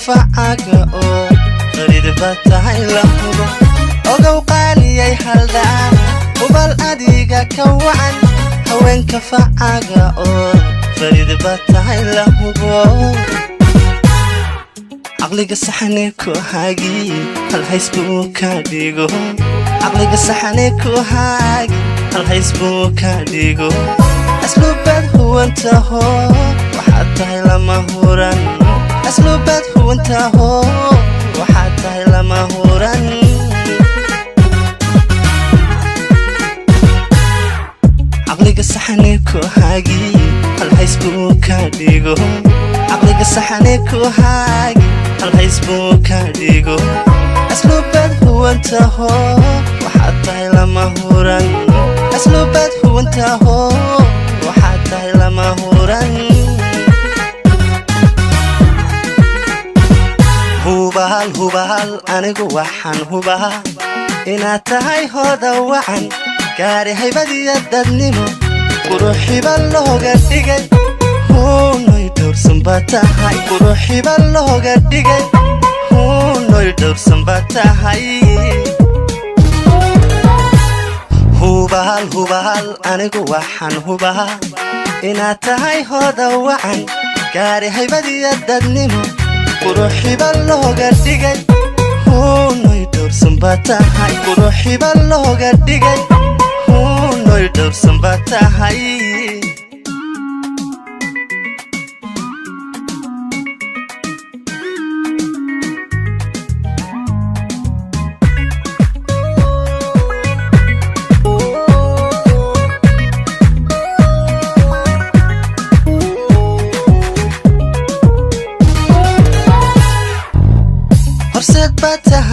كفاعك فريد بتاعي لهو أو قالي أي حلدان وبالأديقة كوعن هوين كفاعك فريد بتاعي لهو عقلي قصحنك وهاجي الهيسبوك ديجو عقلي قصحنك وهاجي الهيسبوك ديجو أسلوبات هو انت هو وحتى لما هوران أسلوبات هو انت هو وحتى لما هوران عقلي قصحنك وهاجي الهيسبوك ديجو عقلي قصحنك وهاجي الهيسبوك ديجو أسلوبات هو انت هو وحتى لما هوران أسلوبات هو انت هو وحتى لما هوران هو بهال أنا جوحن هو بها إن تهاي هذا وعن كاره هيبدي الدنيمو وروحي بالله قديجي هو نيدور سنبتا هاي وروحي بالله قديجي هو نيدور سنبتا هاي هو بهال أنا جوحن هو بها إن تهاي هذا وعن كاره هيبدي الدنيمو وروحي بالله قديجي هو نيدور سنبتا هاي وروحي بالله قديجي هو نيدور سنبتا هاي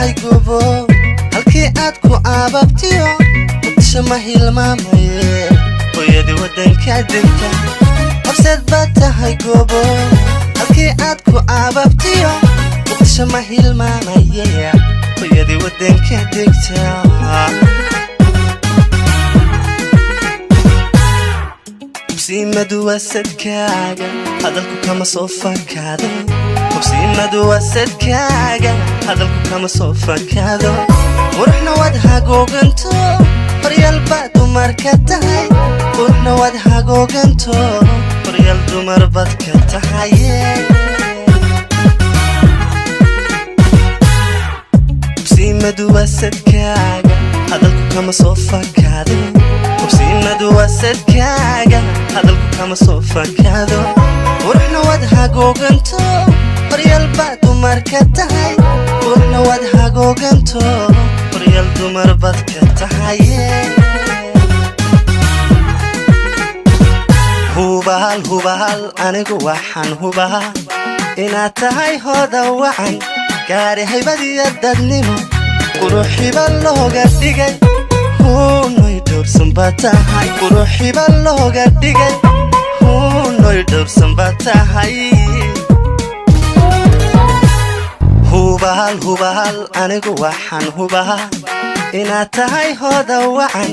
هاي قبو هالكي أدكو عبابتيو وتشمه المامي ويدي ودن كادنكا أبسد باتا هاي قبو هالكي أدكو عبابتيو وتشمه المامي ويدي ودن كادنكا بسيمة وسدكاga hadalku kama soo fakado bsيمة وسدكاga hadalku kama soo fakado warxna wadha googanto qoryal baad dumar ka tahay warxna wadha googanto qoryal dumar baad ka tahay bسيمة وسدكاga hadalku kama soo fakado بسيمة وسدكاga hadalku kama soo fakado warxna wadha googanto qoryal baad dumar ka tahay warxna wadha googanto qoryal dumar baad ka tahay hubahal anigu waxaan hubaha inaad tahay hooda wacan gaari haybadiyo dadnimo quruxiba looga dhigay hunoy dhowrsan baa tahay quruxiba looga dhigay hunoy dhowrsan baa tahay hubahal anigu waxaan hubaha inaad tahay hooda wacan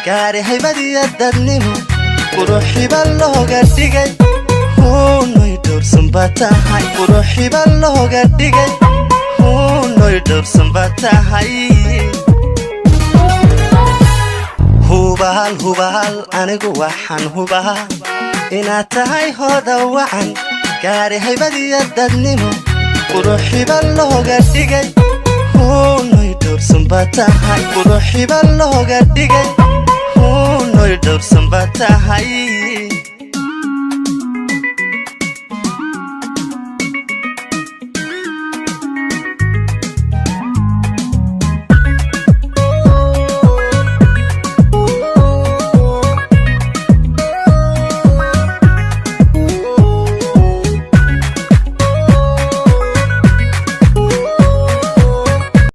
gaari haybadiyo dadnimo quruxiba looga dhigay hunoy dhowrsan baa tahay quruxiba looga dhigay hunoy dhowrsan baa tahay hubahal anigu waxaan hubaha inaad tahay hooda wacan gaari haybadiyo dadnimo quruxiba looga dhigay hunoy dhowrsan baa tahay quruxiba looga dhigay hunoy dhowrsan baa tahay